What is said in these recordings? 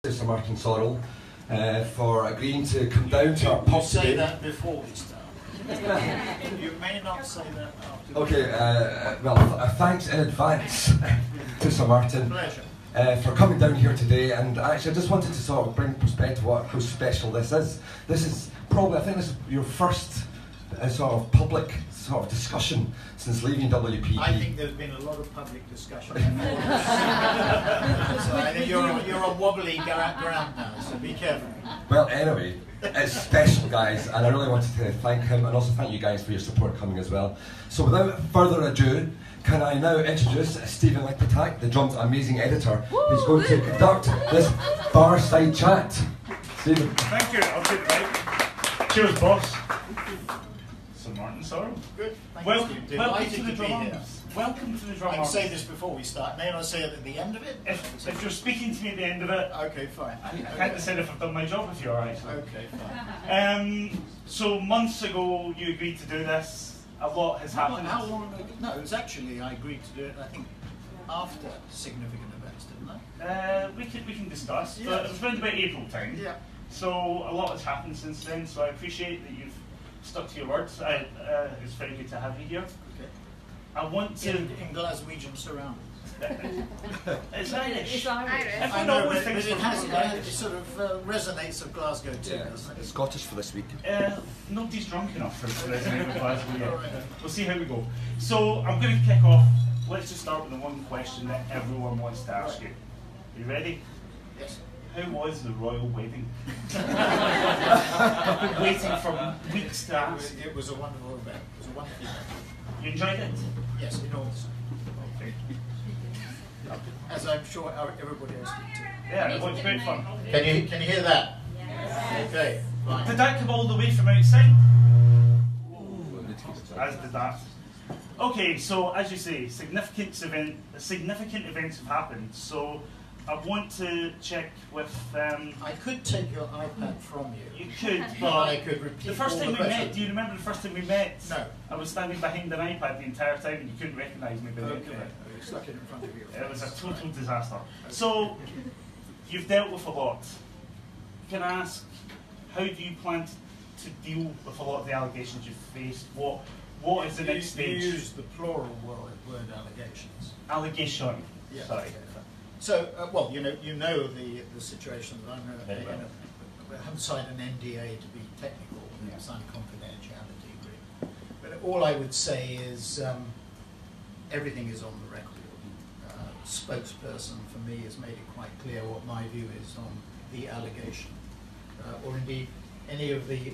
Sir Martin Sorrell for agreeing to come down to our pub say today. that before we start. You may not say that after. Okay, thanks in advance to Sir Martin for coming down here today. And actually, I just wanted to sort of bring perspective how special this is. This is probably, I think this is your first sort of public sort of discussion since leaving WPP. I think there's been a lot of public discussion. So I think you're on wobbly ground now, so be careful. Well, anyway, it's special, guys, and I really wanted to thank him and also thank you guys for your support coming as well. So without further ado, can I now introduce Stephen Lickpatak, the Drum's amazing editor, who's going to conduct this fireside chat. Stephen. Thank you, I'll take it right. Cheers, boss. Sir Martin Sorrell. Good. Welcome to the Drum. Welcome to the Drum. I can say this before we start. May I say it at the end of it? If you're speaking to me at the end of it, okay, fine. I can't decide if I've done my job with you, alright? Okay, fine. So months ago you agreed to do this. A lot has happened. How long ago? No, it was actually I agreed to do it. I think after significant events, didn't I? We can discuss. Yeah. But it was around about April time. Yeah. So a lot has happened since then. So I appreciate that you've stuck to your words. It's very good to have you here. Okay. I want to in Glaswegian surroundings. It's Irish. It's Irish. Everyone I know, always but thinks it we're sort of resonates of Glasgow too, doesn't it? It's Scottish for this week. Nobody's drunk enough for resonate with Glasgow yet. Right. We'll see how we go. So I'm going to kick off. Let's just start with the one question that everyone wants to ask you. You ready? Yes. How was the royal wedding? I've been waiting for weeks to ask. It was a wonderful event. It was a wonderful event. You enjoyed it? Yes, enormously. Okay. As I'm sure everybody else did too. Yeah, it was great fun. Can you hear that? Yes. Okay, fine. Did that come all the way from outside? As did that. Okay, so as you say, significant events have happened. So I want to check with. I could take your iPad from you. You could, but I could repeat the first all time the we met. questions. Do you remember the first time we met? No. I was standing behind an iPad the entire time, and you couldn't recognise me by the look of Okay. it. You stuck it in front of you. It was a total disaster. So you've dealt with a lot. Can I ask, how do you plan to deal with a lot of the allegations you've faced? What is the next stage? You use the plural word allegations. Allegation. Yeah. Sorry. Okay. So, well, you know the situation that I'm Very well. I haven't signed an NDA to be technical. Yeah. I've signed a confidentiality agreement. But all I would say is everything is on the record. Spokesperson for me has made it quite clear what my view is on the allegation, or indeed any of the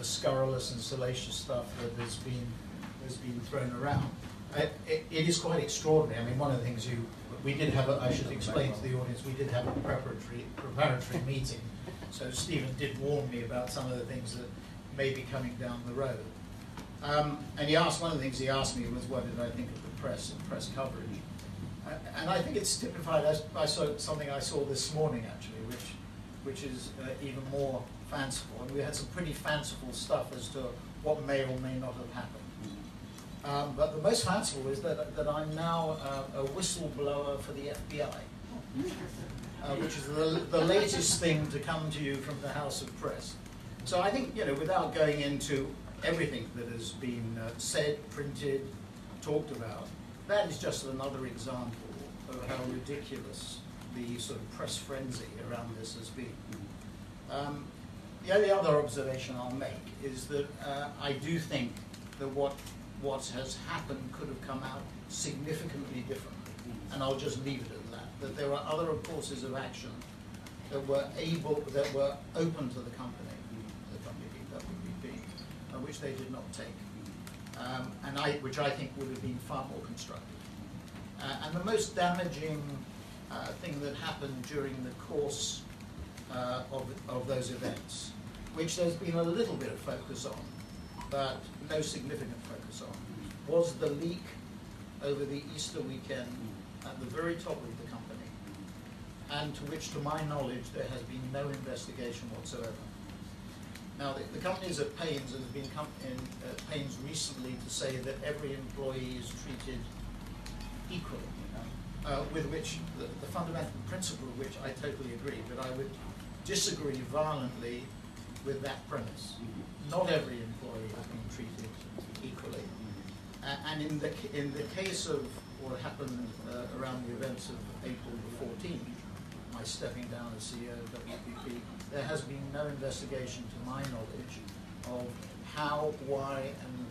scurrilous and salacious stuff that has been thrown around. It is quite extraordinary. I mean, one of the things we did have, I should explain to the audience, we did have a preparatory meeting. So Stephen did warn me about some of the things that may be coming down the road. And one of the things he asked me was, what did I think of the press and press coverage? And I think it's typified. I saw something I saw this morning actually, which is even more fanciful. And we had some pretty fanciful stuff as to what may or may not have happened. But the most fanciful is that I'm now a whistleblower for the FBI, which is the latest thing to come to you from the House of Press. So I think, without going into everything that has been said, printed, talked about, that is just another example of how ridiculous the sort of press frenzy around this has been. The only other observation I'll make is that I do think that what has happened could have come out significantly differently, and I'll just leave it at that. That there are other courses of action that were open to the company, WPP, which they did not take, which I think would have been far more constructive. And the most damaging thing that happened during the course of those events, which there's been a little bit of focus on, but no significant focus on, was the leak over the Easter weekend at the very top of the company, and to which, to my knowledge, there has been no investigation whatsoever. Now, the company is at pains, and has been at pains recently to say that every employee is treated equally. with which the fundamental principle of which I totally agree, but I would disagree violently with that premise. Not every employee has been treated equally. And in the case of what happened around the events of April the 14th, my stepping down as CEO of WPP, there has been no investigation to my knowledge of how, why, and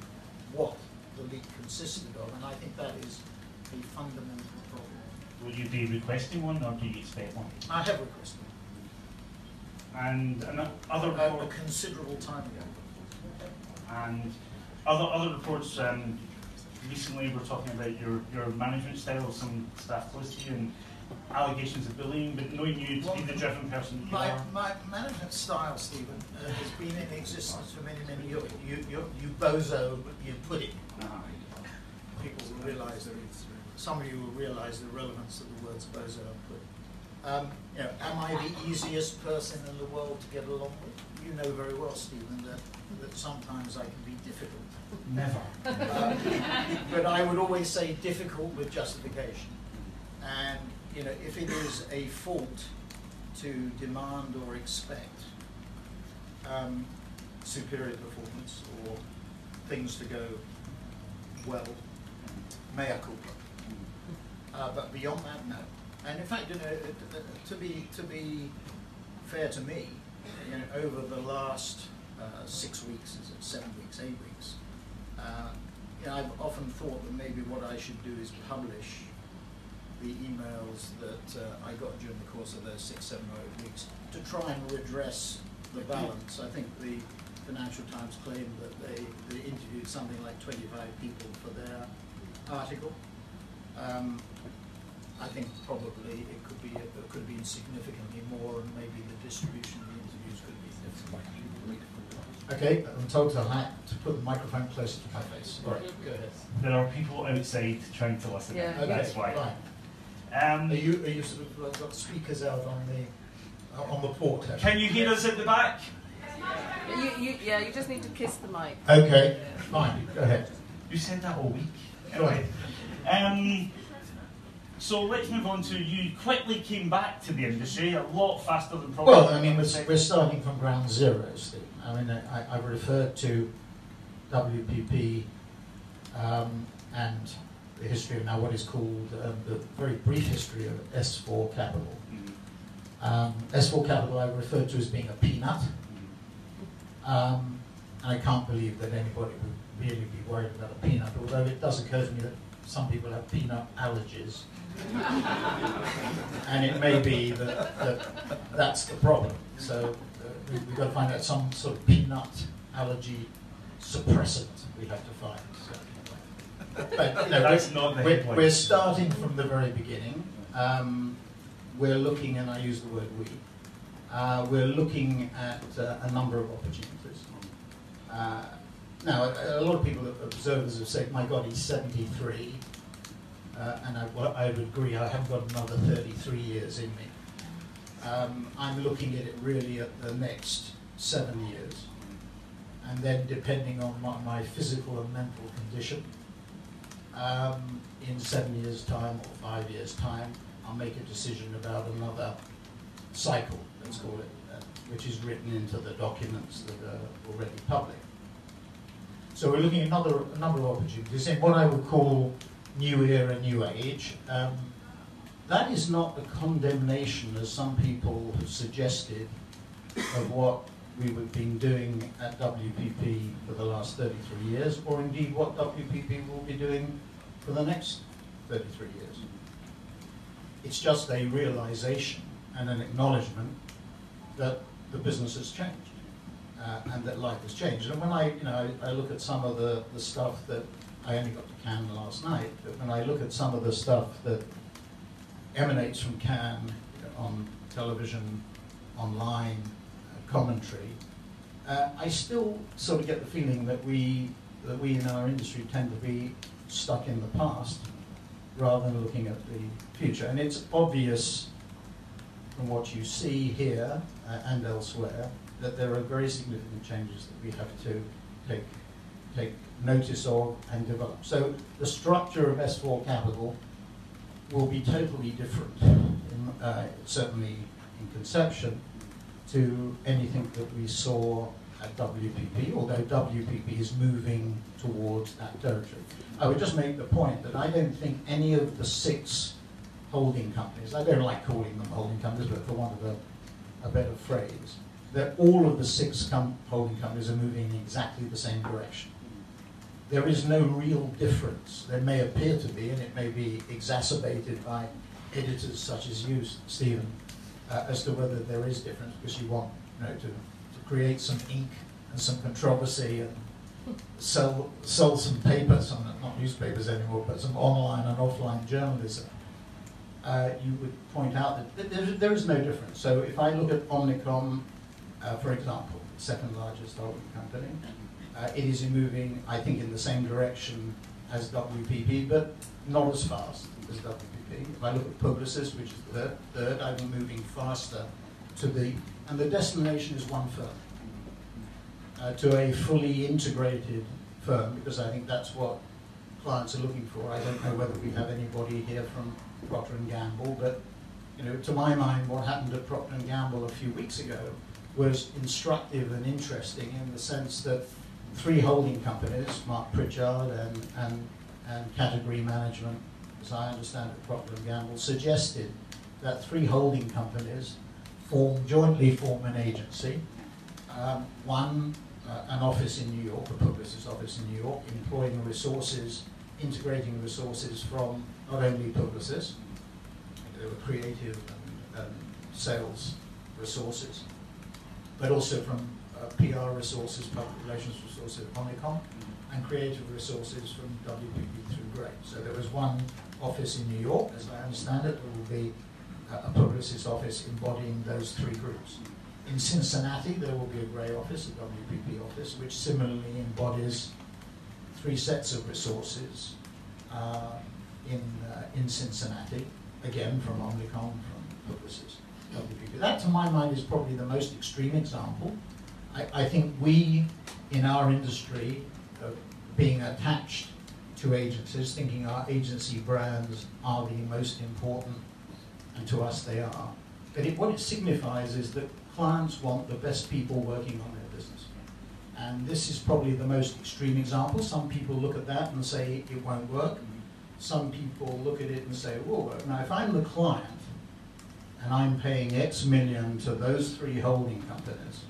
what the leak consisted of, and I think that is a fundamental problem. Will you be requesting one, or do you expect one? I have requested And other a reports, considerable time ago. and other reports. Recently, we're talking about your management style of some staff close to you, and allegations of bullying. But knowing you to be the driven person that you are, My management style, Stephen, has been in existence for many, many years. You bozo, you pudding. People will realise some of you will realise the relevance of the words bozo and pudding. Am I the easiest person in the world to get along with? You know very well, Stephen, that sometimes I can be difficult. never. But I would always say difficult with justification. And if it is a fault to demand or expect superior performance or things to go well, mea culpa. But beyond that, no. And in fact, to be fair to me, over the last 6 weeks, is it 7 weeks, 8 weeks, I've often thought that maybe what I should do is publish the emails that I got during the course of those 6, 7 or 8 weeks to try and redress the balance. I think the Financial Times claimed that they interviewed something like 25 people for their article. I think probably it could have been significantly more, and maybe the distribution of the interviews could be different. Okay, I'm told to put the microphone closer to my face. All right, go ahead. There are people outside trying to listen. Yeah. Okay, That's why. Fine. Are you sort of got speakers out on the port? Can you hear us at the back? You just need to kiss the mic. Okay, fine. Go ahead. You said that all week. Go ahead. So let's move on to you. Quickly came back to the industry a lot faster than probably. Well, I mean, we're starting from ground zero, Steve. I mean, I referred to WPP and the history of now what is called the very brief history of S4 Capital. S4 Capital I referred to as being a peanut. And I can't believe that anybody would really be worried about a peanut, although it does occur to me that some people have peanut allergies. And it may be that's the problem. So we've got to find out some sort of peanut allergy suppressant we have to find. So, but That's not the headline. we're starting from the very beginning. We're looking, and I use the word we, we're looking at a number of opportunities. Now, a lot of people, observers, have said, my God, he's 73. And I would agree, I haven't got another 33 years in me. I'm looking at it really at the next 7 years. And then depending on my physical and mental condition, in 7 years' time or 5 years' time, I'll make a decision about another cycle, let's call it, which is written into the documents that are already public. So we're looking at a number of opportunities in what I would call new era, new age. That is not a condemnation, as some people have suggested, of what we've been doing at WPP for the last 33 years, or indeed what WPP will be doing for the next 33 years. It's just a realization and an acknowledgement that the business has changed and that life has changed. And when I look at some of the stuff that I only got to Cannes last night, but when I look at some of the stuff that emanates from Cannes on television, online, commentary, I still sort of get the feeling that we in our industry tend to be stuck in the past rather than looking at the future. And it's obvious from what you see here and elsewhere that there are very significant changes that we have to take notice of and develop. So the structure of S4 Capital will be totally different, certainly in conception, to anything that we saw at WPP, although WPP is moving towards that territory. I would just make the point that I don't think any of the 6 holding companies, I don't like calling them holding companies, but for want of a better phrase, that all of the 6 holding companies are moving in exactly the same direction. There is no real difference. There may appear to be, and it may be exacerbated by editors such as you, Stephen, as to whether there is difference, because you want, to create some ink and some controversy and sell some papers, not newspapers anymore, but some online and offline journalism. You would point out that there is no difference. So if I look at Omnicom, for example, the 2nd largest holding company, it is moving, I think, in the same direction as WPP, but not as fast as WPP. If I look at Publicis, which is the third, I'm moving faster to and the destination is one firm, to a fully integrated firm, because I think that's what clients are looking for. I don't know whether we have anybody here from Procter & Gamble, but to my mind, what happened at Procter & Gamble a few weeks ago was instructive and interesting in the sense that 3 holding companies, Mark Pritchard and category management, as I understand it, Procter & Gamble, suggested that 3 holding companies jointly form an agency. One, an office in New York, a Publicis office in New York, employing resources, integrating resources from not only Publicis, there were creative and sales resources, but also from PR resources, public relations resources at Omnicom, and creative resources from WPP through Gray. So there was one office in New York, as I understand it. There will be a Publicis office embodying those 3 groups. In Cincinnati, there will be a Gray office, a WPP office, which similarly embodies 3 sets of resources in Cincinnati, again from Omnicom, from Publicis, WPP. That, to my mind, is probably the most extreme example. I think we, in our industry, being attached to agencies, thinking our agency brands are the most important, and to us they are. But what it signifies is that clients want the best people working on their business. And this is probably the most extreme example. Some people look at that and say it won't work. Some people look at it and say it will work. Now, if I'm the client and I'm paying X million to those 3 holding companies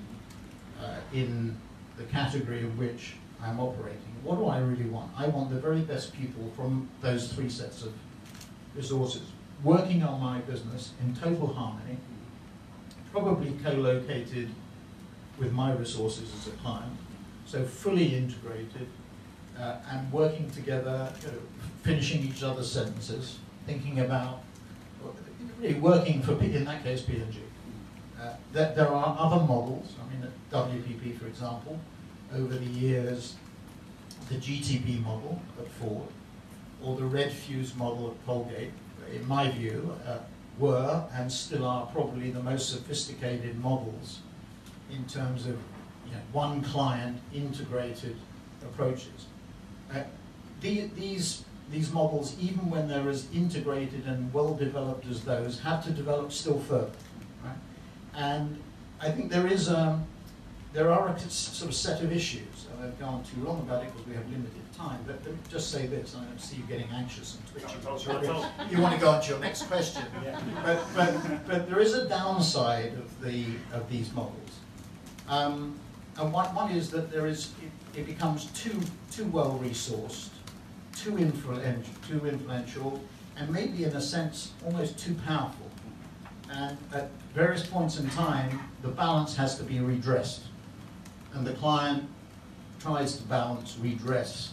in the category in which I'm operating, what do I really want? I want the very best people from those 3 sets of resources working on my business in total harmony, probably co-located with my resources as a client, so fully integrated and working together, finishing each other's sentences, thinking about, really working for, in that case, P&G. There are other models. I mean, at WPP, for example, over the years, the GTB model at Ford, or the Red Fuse model at Colgate, in my view, were and still are probably the most sophisticated models in terms of one client integrated approaches. These models, even when they're as integrated and well developed as those, have to develop still further. Right? And I think there are a sort of set of issues. I've gone too long about it because we have limited time, but let me just say this. I don't see you getting anxious and twitching. You want to go on to your next question. Yeah. But there is a downside of these models. And one is that it becomes too well resourced, too influential, and maybe in a sense almost too powerful. And at various points in time, the balance has to be redressed, and the client tries to redress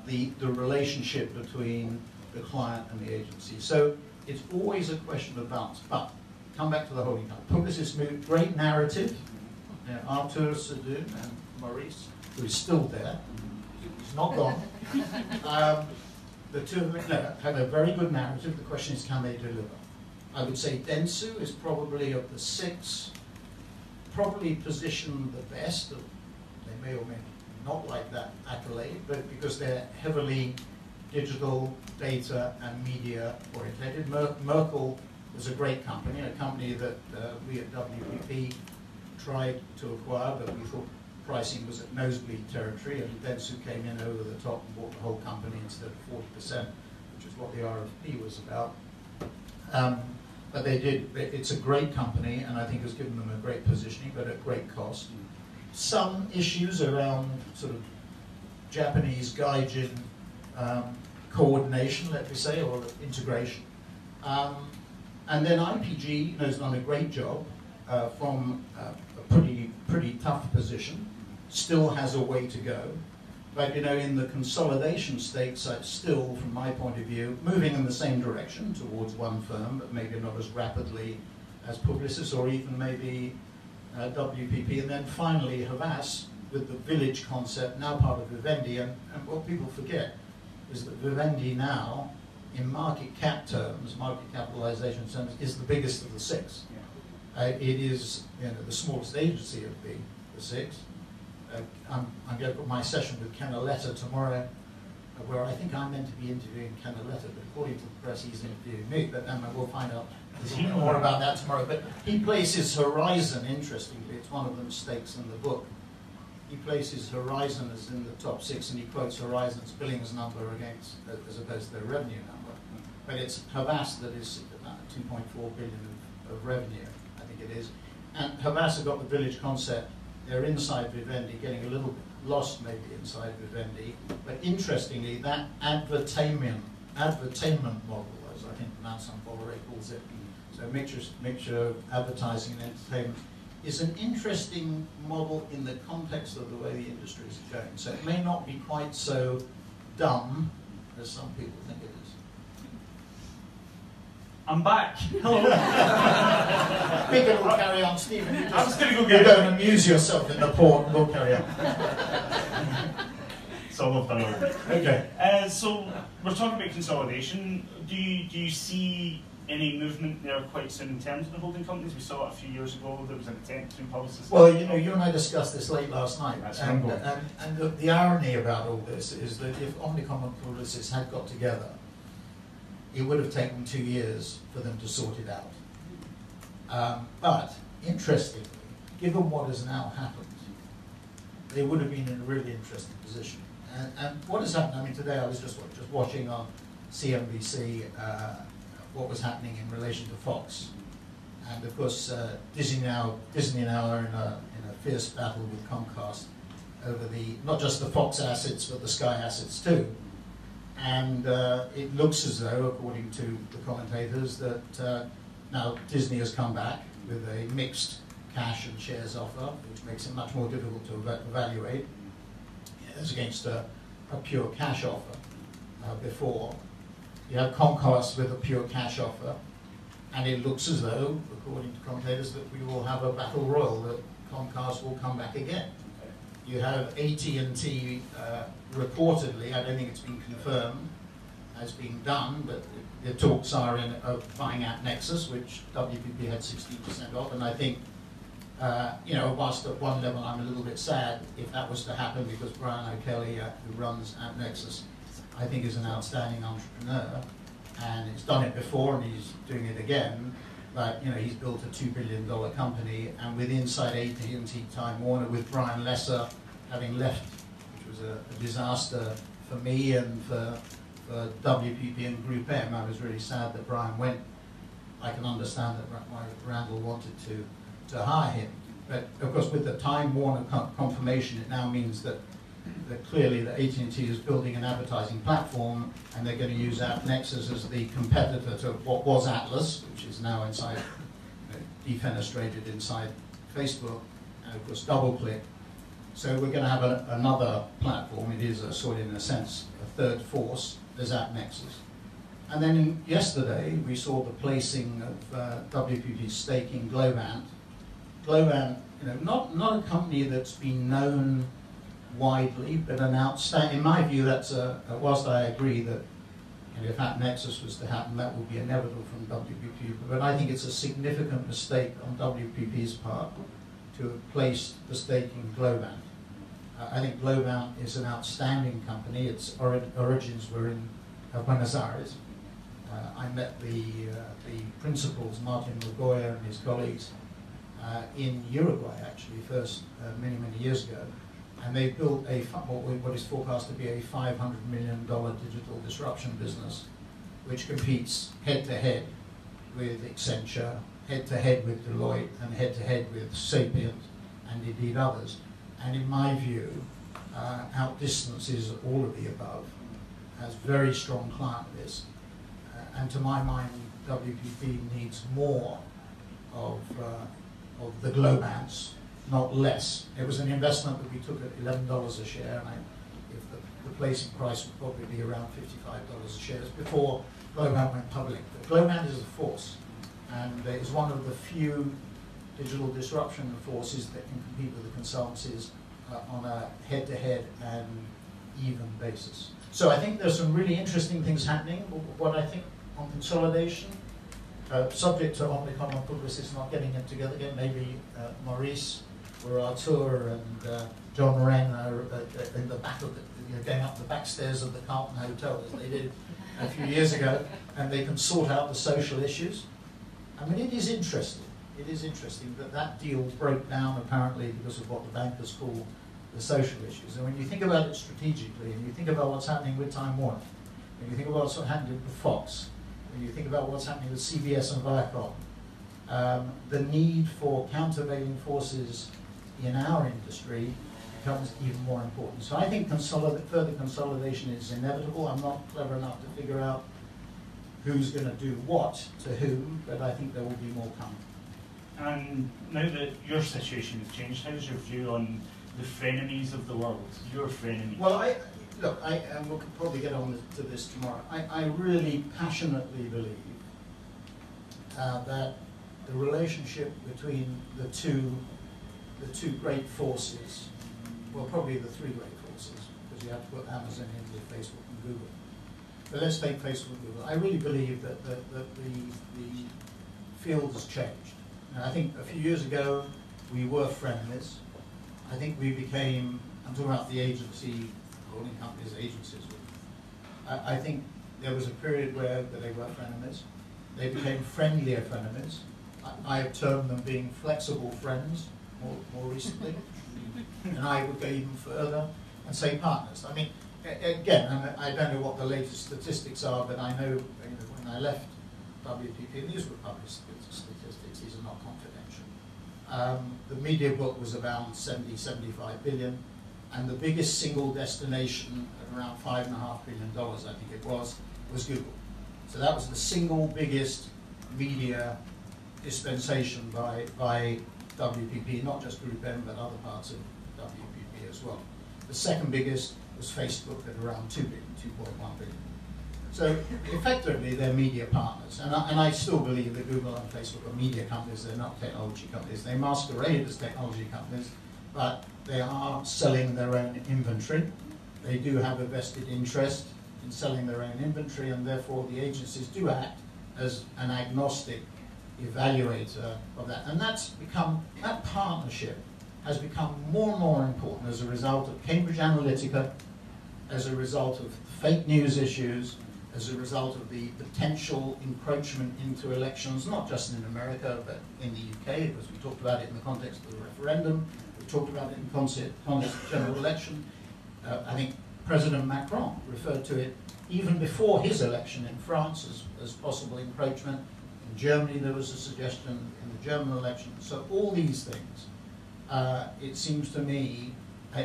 the relationship between the client and the agency. So it's always a question of balance. But come back to the holding company. Publicis moved, great narrative. Arthur Sadoun and Maurice, who is still there, he's not gone. The 2 of them have a very good narrative. The question is, can they deliver? I would say Dentsu is probably of the 6, probably positioned the best. They may or may not like that accolade, but because they're heavily digital, data, and media orientated. Merkle was a great company, a company that we at WPP tried to acquire, but we thought pricing was at nosebleed territory, and Dentsu came in over the top and bought the whole company instead of 40%, which is what the RFP was about. But they did, it's a great company, and I think has given them a great positioning, but at great cost. Some issues around sort of Japanese gaijin coordination, let me say, or integration. And then IPG has done a great job from a pretty tough position, still has a way to go. But in the consolidation stakes, it's still, from my point of view, moving in the same direction towards one firm, but maybe not as rapidly as Publicis or even maybe WPP. And then finally, Havas, with the village concept, now part of Vivendi. And what people forget is that Vivendi now, in market cap terms, market capitalization terms, is the biggest of the six. It is the smallest agency of the six. I'm going to put my session with Ken Aletta tomorrow, where I think I'm meant to be interviewing Ken Aletta, but according to the press, he's interviewing me. But we'll find out more about that tomorrow. But he places Horizon, interestingly, it's one of the mistakes in the book. He places Horizon as in the top six, and he quotes Horizon's billings number against, as opposed to their revenue number. But it's Havas that is about 2.4 billion of revenue, I think it is. And Havas have got the village concept. They're inside Vivendi, getting a little bit lost maybe inside Vivendi. But interestingly, that advertainment model, as I think Vincent Bolloré calls it, so mixture of advertising and entertainment, is an interesting model in the context of the way the industry is going. So it may not be quite so dumb as some people think it is. I'm back. Hello. Big will carry on, Stephen. I was going to go get You don't amuse yourself in the port. We'll carry on. So I've done it. Okay. So we're talking about consolidation. Do you see any movement there quite soon in terms of the holding companies? We saw it a few years ago. There was an attempt between Publicis. Well, you and I discussed this late last night. That's and the irony about all this is that if Omnicom and Publicis had got together, it would have taken 2 years for them to sort it out. But, interestingly, given what has now happened, they would have been in a really interesting position. And what has happened, today I was just watching on CNBC what was happening in relation to Fox. And of course, Disney now are in a fierce battle with Comcast over not just the Fox assets, but the Sky assets too. And it looks as though, according to the commentators, that now Disney has come back with a mixed cash and shares offer, which makes it much more difficult to evaluate as against a pure cash offer before. You have Comcast with a pure cash offer, and it looks as though, according to commentators, that we will have a battle royal, that Comcast will come back again. You have AT&T reportedly, I don't think it's been confirmed as being done, but the talks are of buying out Nexus, which WPP had 16% of, and I think, whilst at one level I'm a little bit sad if that was to happen, because Brian O'Kelly, who runs at Nexus, I think is an outstanding entrepreneur, and he's done it before and he's doing it again. But he's built a $2 billion company, and with inside AT&T Time Warner, with Brian Lesser having left, which was a disaster for me and for WPP and Group M. I was really sad that Brian went. I can understand that why Randall wanted to hire him, but of course with the Time Warner confirmation, it now means that clearly that AT&T is building an advertising platform, and they're going to use Nexus as the competitor to what was Atlas, which is now inside, defenestrated inside Facebook, and of course DoubleClick. So we're going to have another platform. It is in a sense, a third force. There's Nexus. And then yesterday we saw the placing of WPP's stake in Globant. Globant, not a company that's been known widely, but an outstanding. In my view, that's whilst I agree that if Nexus was to happen, that would be inevitable from WPP. But I think it's a significant mistake on WPP's part to have placed the stake in Globant. I think Globant is an outstanding company. Its origins were in Buenos Aires. I met the principals, Martin Lagoya and his colleagues, in Uruguay, actually, first many, many years ago. And they built what is forecast to be a $500 million digital disruption business, which competes head-to-head with Accenture, head-to-head with Deloitte, and head-to-head with Sapient, and indeed others. And in my view, outdistances all of the above, has very strong client list. And to my mind, WPP needs more of the Globants, not less. It was an investment that we took at $11 a share, and if the placing price would probably be around $55 a share. It's before Globant went public. But Globant is a force, and it is one of the few digital disruption forces that can compete with the consultancies on a head-to-head and even basis. So I think there's some really interesting things happening. What I think on consolidation, subject to Omnicom and Publicis not getting it together again, maybe Maurice or Artur and John Wren are in the back of going up the back stairs of the Carlton Hotel as they did a few years ago, and they can sort out the social issues. I mean, it is interesting. It is interesting that that deal broke down apparently because of what the bankers call the social issues. And when you think about it strategically, and you think about what's happening with Time Warner, when you think about what's happening with Fox, when you think about what's happening with CBS and Viacom, the need for countervailing forces in our industry becomes even more important. So I think further consolidation is inevitable. I'm not clever enough to figure out who's going to do what to whom, but I think there will be more coming. And now that your situation has changed, how's your view on the frenemies of the world, your frenemies? Well, and we'll probably get on to this tomorrow. I really passionately believe that the relationship between the two great forces, well, probably the three great forces, because you have to put Amazon in with Facebook and Google. But let's take Facebook and Google. I really believe that the field has changed. And I think a few years ago, we were frenemies. I think we became, I'm talking about the agency, holding companies, agencies. I think there was a period where they were frenemies. They became friendlier frenemies. I have termed them being flexible friends more recently. And I would go even further and say partners. I mean, again, I don't know what the latest statistics are, but I know, when I left WPP, and these were published statistics, these are not confidential. The media book was around 75 billion, and the biggest single destination at around $5.5 billion, I think it was Google. So that was the single biggest media dispensation by WPP, not just Group M, but other parts of WPP as well. The second biggest was Facebook at around 2 billion, 2.1 billion. So effectively, they're media partners. And I still believe that Google and Facebook are media companies, they're not technology companies. They masquerade as technology companies, but they are selling their own inventory. They do have a vested interest in selling their own inventory, and therefore the agencies do act as an agnostic evaluator of that. And that partnership has become more and more important as a result of Cambridge Analytica, as a result of fake news issues, as a result of the potential encroachment into elections, not just in America, but in the UK, because we talked about it in the context of the referendum, we talked about it in context of the general election. I think President Macron referred to it even before his election in France as possible encroachment. In Germany, there was a suggestion in the German election. So all these things, it seems to me,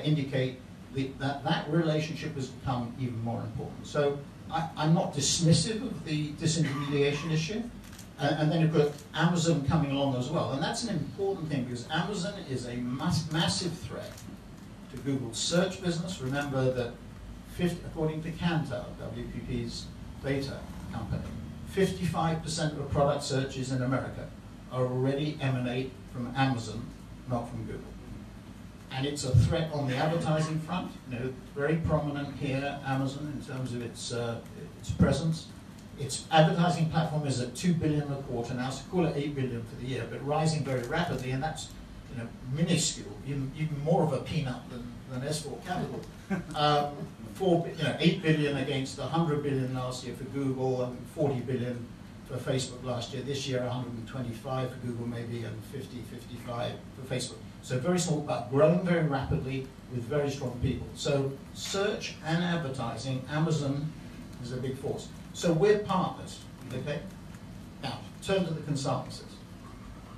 indicate that relationship has become even more important. So I'm not dismissive of the disintermediation issue. And then you've got Amazon coming along as well. And that's an important thing, because Amazon is a massive threat to Google's search business. Remember that according to Kantar, WPP's data company, 55% of product searches in America are already emanate from Amazon, not from Google. And it's a threat on the advertising front. Very prominent here, Amazon, in terms of its presence. Its advertising platform is at $2 billion a quarter now, so call it $8 billion for the year, but rising very rapidly, and that's minuscule, even more of a peanut than S4 Capital. 8 billion against 100 billion last year for Google and 40 billion for Facebook last year. This year 125 for Google maybe and 55 for Facebook. So very small, but growing very rapidly with very strong people. So search and advertising, Amazon is a big force. So we're partners, okay? Now, in terms of the consultancies,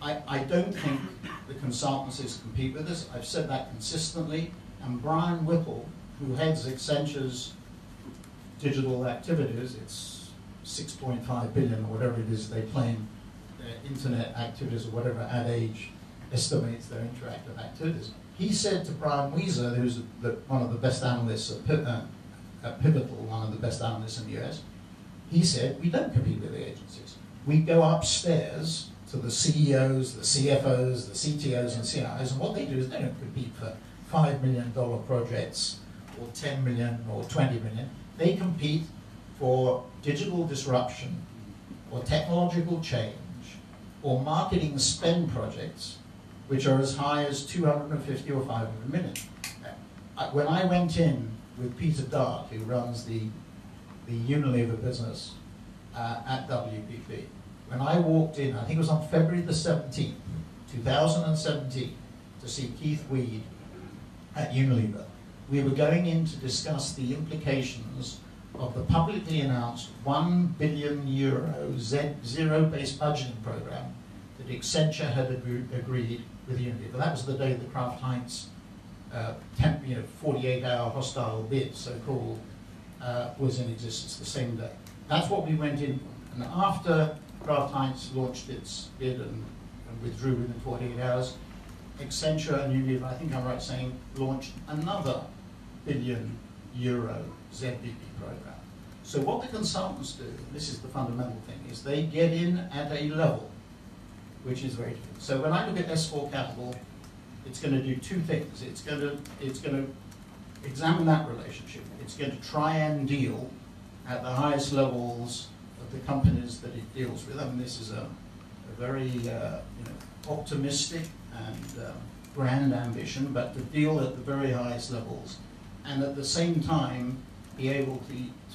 I don't think the consultancies compete with us. I've said that consistently. And Brian Whipple, who heads Accenture's digital activities, it's 6.5 billion or whatever it is they claim their internet activities or whatever Ad Age estimates their interactive activities. He said to Brian Weiser, who's one of the best analysts at Pivotal, one of the best analysts in the US, he said, we don't compete with the agencies. We go upstairs to the CEOs, the CFOs, the CTOs and CIOs, and what they do is they don't compete for $5 million projects or 10 million or 20 million. They compete for digital disruption or technological change or marketing spend projects which are as high as 250 or 500 million. When I went in with Peter Dart, who runs the Unilever business at WPP, when I walked in, I think it was on February the 17th, 2017, to see Keith Weed at Unilever, we were going in to discuss the implications of the publicly announced €1 billion zero-based budgeting program that Accenture had agreed with Unilever. That was the day the Kraft Heinz 48-hour hostile bid, so-called, was in existence the same day. That's what we went in, and after Kraft Heinz launched its bid and withdrew within 48 hours, Accenture and Unilever, I think I'm right saying, launched another €1 billion ZBB program. So what the consultants do, and this is the fundamental thing, is they get in at a level which is very different. So when I look at S4 Capital, it's going to do two things. It's going to examine that relationship. It's going to try and deal at the highest levels of the companies that it deals with. I mean, this is a very optimistic and grand ambition, but to deal at the very highest levels, and at the same time be able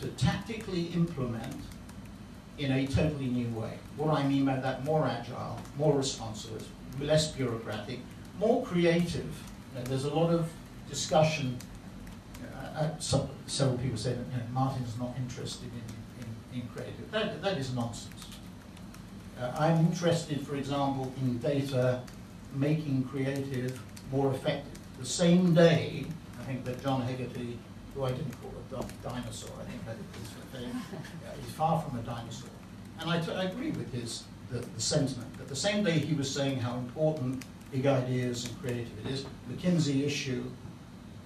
to tactically implement in a totally new way. What I mean by that, more agile, more responsive, less bureaucratic, more creative. There's a lot of discussion. Several people say that Martin's not interested in creative. That is nonsense. I'm interested, for example, in data making creative more effective. The same day, I think that John Hegarty, who I didn't call a dinosaur, I think that is he's far from a dinosaur. And I agree with the sentiment. But the same day he was saying how important big ideas and creative it is, McKinsey issue,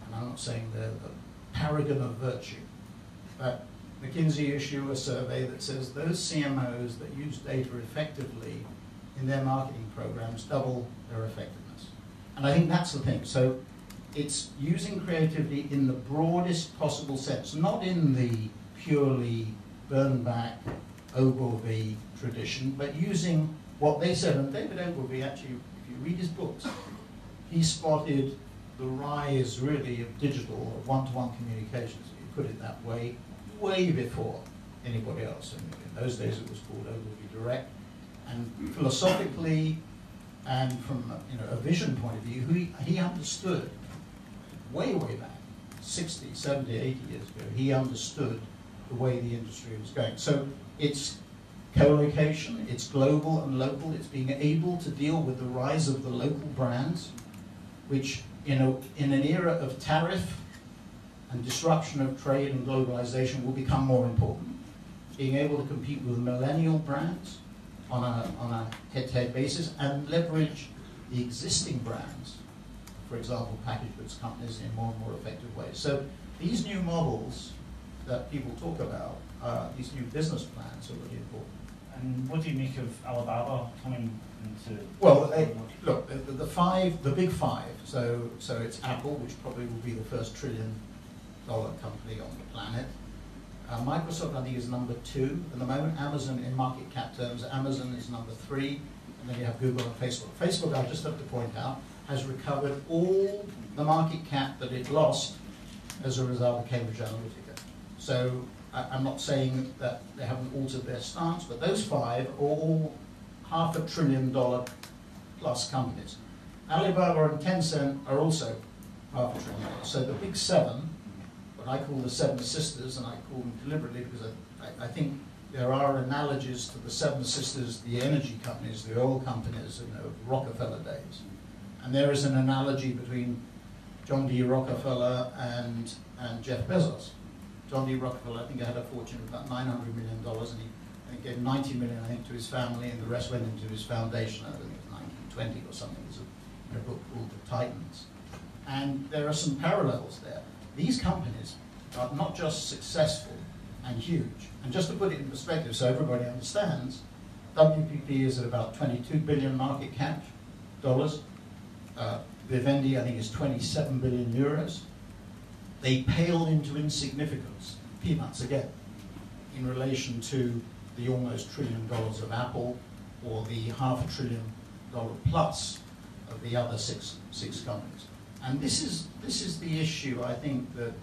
and I'm not saying they're the paragon of virtue, but McKinsey issue a survey that says those CMOs that use data effectively in their marketing programs double their effectiveness. And I think that's the thing. So it's using creativity in the broadest possible sense, not in the purely burn-back Ogilvy tradition, but using what they said. And David Ogilvy, actually, if you read his books, he spotted the rise, really, of digital, of one-to-one communications, if you put it that way before anybody else. And in those days, it was called Ogilvy Direct. And philosophically, and from a vision point of view, he understood way back, 60, 70, 80 years ago, he understood the way the industry was going. So it's co-location, it's global and local, it's being able to deal with the rise of the local brands, which in an era of tariff and disruption of trade and globalization will become more important. Being able to compete with millennial brands on a head-to-head basis and leverage the existing brands, for example, packaged goods companies, in more and more effective ways. So these new models that people talk about, these new business plans are really important. And what do you make of Alibaba coming into? Well, look, the big five. So it's Apple, which probably will be the first $1 trillion company on the planet. Microsoft, I think, is number 2 at the moment. Amazon, in market cap terms, Amazon is number 3, and then you have Google and Facebook. Facebook, I just have to point out, has recovered all the market cap that it lost as a result of Cambridge Analytica. So I'm not saying that they haven't altered their stance, but those five are all $500 billion plus companies. Alibaba and Tencent are also $500 billion. So the big seven, what I call the seven sisters, and I call them deliberately because I think there are analogies to the seven sisters, the energy companies, the oil companies, Rockefeller days. And there is an analogy between John D. Rockefeller and Jeff Bezos. John D. Rockefeller, I think, had a fortune of about $900 million, and he gave $90 million, I think, to his family, and the rest went into his foundation. I think it was 1920 or something. There's a book called The Titans. And there are some parallels there. These companies are not just successful and huge. And just to put it in perspective so everybody understands, WPP is at about 22 billion market cap dollars. Vivendi, I think, is 27 billion euros. They pale into insignificance, peanuts again, in relation to the almost $1 trillion of Apple or the $500 billion plus of the other six companies. And this is the issue. I think that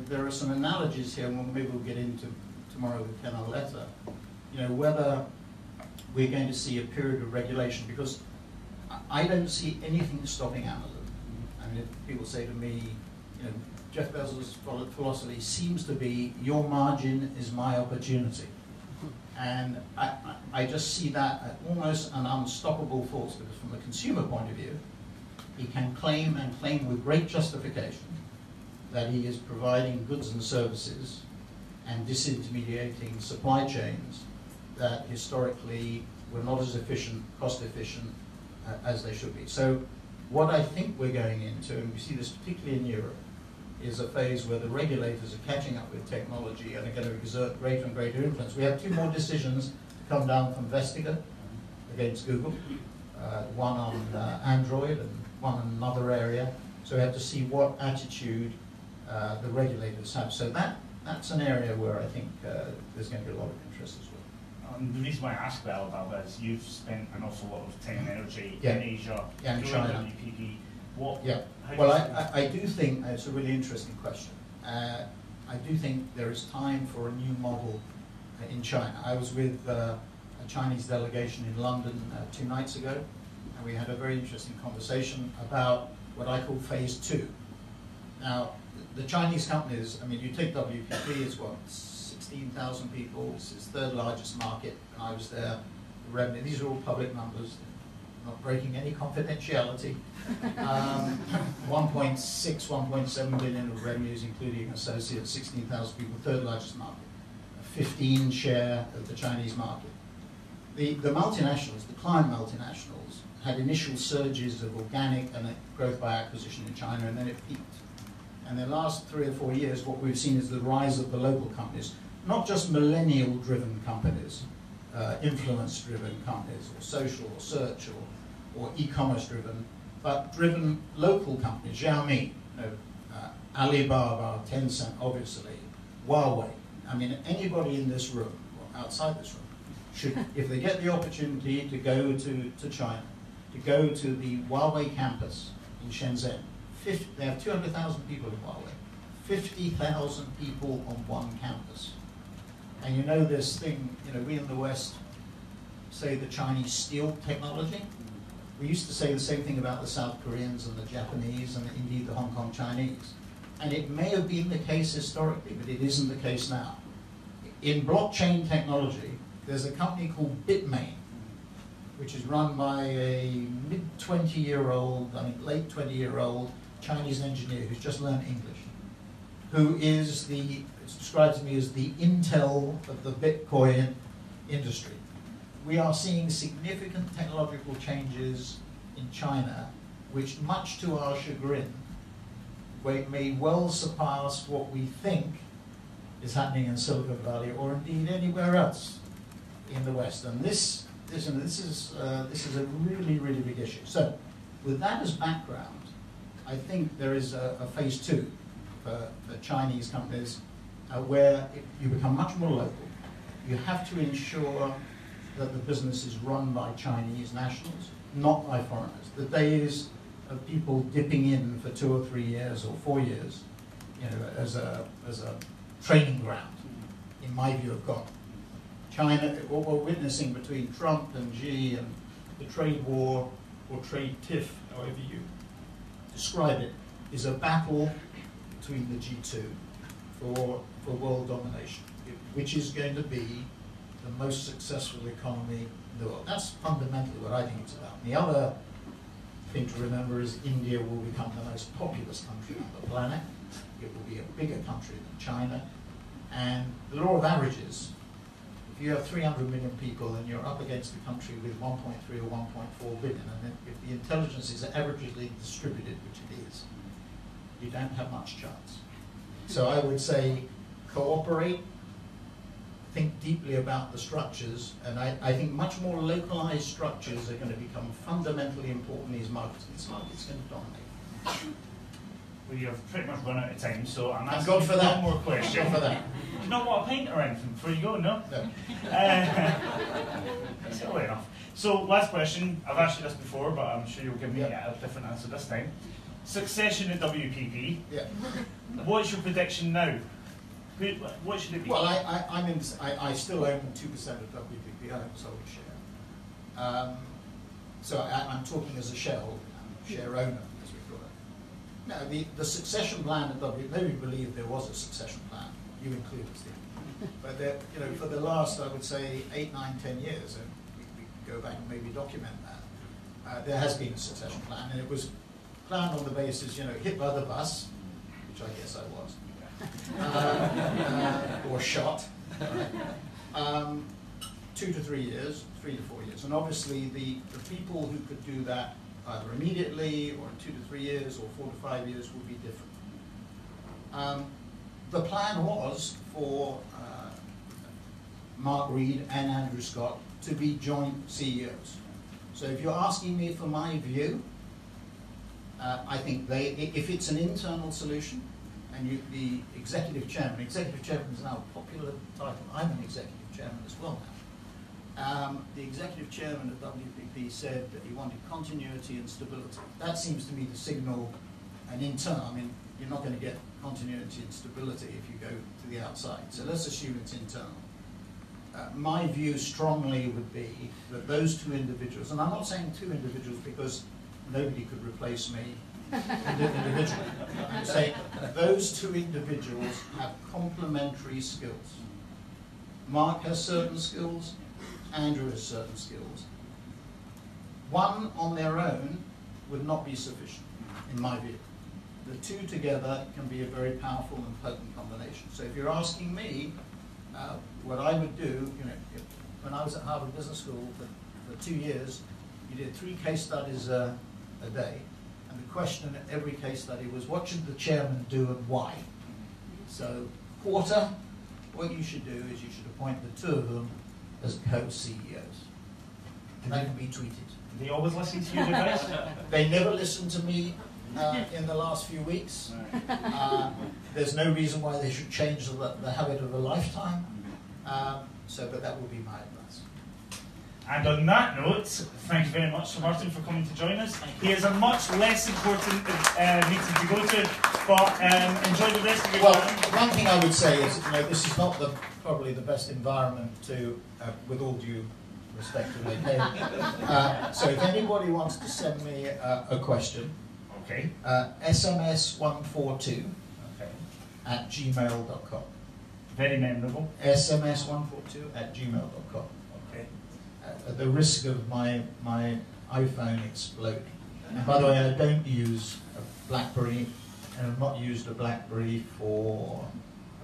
there are some analogies here, and maybe we'll get into tomorrow with Ken Arletta, whether we're going to see a period of regulation, because I don't see anything stopping Amazon. I mean, if people say to me, Jeff Bezos' philosophy seems to be, your margin is my opportunity. And I just see that as almost an unstoppable force, because from a consumer point of view, he can claim with great justification that he is providing goods and services and disintermediating supply chains that historically were not as efficient, cost efficient as they should be. So what I think we're going into, and we see this particularly in Europe, is a phase where the regulators are catching up with technology and are going to exert greater and greater influence. We have two more decisions to come down from Vestager against Google, one on Android and one in another area. So we have to see what attitude the regulators have. So that's an area where I think there's going to be a lot of interest as well. The reason why I ask that about that is you've spent an awful lot of time and energy Yeah. in Asia, Yeah, in doing China. WPP. Well, I do think it's a really interesting question. I do think there is time for a new model in China. I was with a Chinese delegation in London 2 nights ago, and we had a very interesting conversation about what I call phase 2. Now, the Chinese companies, I mean, you take WPP, it's what, 16,000 people, it's its 3rd largest market, and I was there. The revenue, these are all public numbers, not breaking any confidentiality. 1.6, 1.7 billion of revenues, including associates, 16,000 people, 3rd largest market, a 15 share of the Chinese market. The multinationals, the client multinationals, had initial surges of organic and growth by acquisition in China, and then it peaked. And in the last 3 or 4 years, what we've seen is the rise of the local companies, not just millennial-driven companies, influence-driven companies, or social, or search, or e-commerce-driven, but driven local companies, Xiaomi, Alibaba, Tencent, obviously, Huawei. I mean, anybody in this room, or outside this room, should, if they get the opportunity to go to China, to go to the Huawei campus in Shenzhen, they have 200,000 people in Huawei, 50,000 people on one campus. And you know this thing, we in the West say the Chinese steal technology. We used to say the same thing about the South Koreans and the Japanese and indeed the Hong Kong Chinese. And it may have been the case historically, but it isn't the case now. In blockchain technology, there's a company called Bitmain, which is run by a mid-20-year-old, I think late 20-year-old Chinese engineer who's just learned English, who is it's described to me as the Intel of the Bitcoin industry. We are seeing significant technological changes in China, which, much to our chagrin, may well surpass what we think is happening in Silicon Valley or indeed anywhere else in the West. And this is a really, really big issue. So, with that as background, I think there is a phase 2 for Chinese companies where you become much more local. You have to ensure that the business is run by Chinese nationals, not by foreigners. The days of people dipping in for 2 or 3 years or 4 years, you know, as a training ground, in my view, have gone. China, what we're witnessing between Trump and Xi and the trade war or trade tiff, however you describe it, is a battle between the G2 for world domination, which is going to be the most successful economy in the world. That's fundamentally what I think it's about. And the other thing to remember is India will become the most populous country on the planet. It will be a bigger country than China. And the law of averages, if you have 300 million people and you're up against a country with 1.3 or 1.4 billion, and if the intelligence is averagely distributed, which it is, you don't have much chance. So I would say cooperate, think deeply about the structures, and I think much more localized structures are going to become fundamentally important in these markets. This market's going to dominate. We have pretty much run out of time, so I'm Thank asking God for that. one more question. Thank God for that. Do you not want a pint or anything before you go? No? No. Silly enough. So, last question. I've asked you this before, but I'm sure you'll give me a different answer this time. Succession at WPP. Yeah. What's your prediction now? What should it be? Well, I still own 2% of WPP. I don't sell a share. So I'm talking as a share owner, as we call it. No, the succession plan at WPP, nobody believed there was a succession plan. You included, Steve. But you know, for the last, I would say, 8, 9, 10 years, and we could go back and maybe document that, there has been a succession plan, and it was planned on the basis, you know, hit by the bus, which I guess I was. Or shot, 2 to 3 years, 3 to 4 years. And obviously the people who could do that either immediately or in 2 to 3 years or 4 to 5 years would be different. The plan was for Mark Reed and Andrew Scott to be joint CEOs. So if you're asking me for my view, I think if it's an internal solution, and the executive chairman is now a popular title. I'm an executive chairman as well now. The executive chairman of WPP said that he wanted continuity and stability. That seems to me to signal an internal. I mean, you're not going to get continuity and stability if you go to the outside. So let's assume it's internal. My view strongly would be that those 2 individuals, and I'm not saying 2 individuals because nobody could replace me individually. I'm saying those 2 individuals have complementary skills. Mark has certain skills, Andrew has certain skills. One on their own would not be sufficient, in my view. The 2 together can be a very powerful and potent combination. So if you're asking me, what I would do, you know, when I was at Harvard Business School for 2 years, you did 3 case studies a day. And the question at every case study was, what should the chairman do and why? So, quarter, what you should do is you should appoint the 2 of them as co-CEOs. And that can be tweeted. Do they always listen to your advice? They never listened to me in the last few weeks. There's no reason why they should change the habit of a lifetime. But that would be my advice. And on that note, thank you very much, Sir Martin, for coming to join us. He has a much less important meeting to go to, but enjoy the rest of your time. One thing I would say is, you know, this is not probably the best environment to, with all due respect to location. So if anybody wants to send me a question, okay, SMS142 at gmail.com. Very memorable. SMS142@gmail.com. Okay. At the risk of my iPhone exploding. And by the way, I don't use a BlackBerry, and I've not used a BlackBerry for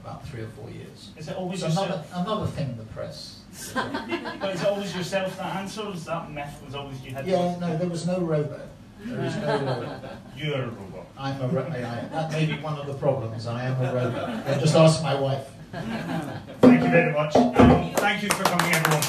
about 3 or 4 years. Is it always so yourself? another thing in the press. But is it always yourself that answers? That myth was always you had. Yeah, no, there was no robot. There is no robot. You're a robot. I'm a robot. That may be one of the problems. I am a robot. Just ask my wife. Thank you very much. Thank you for coming, everyone.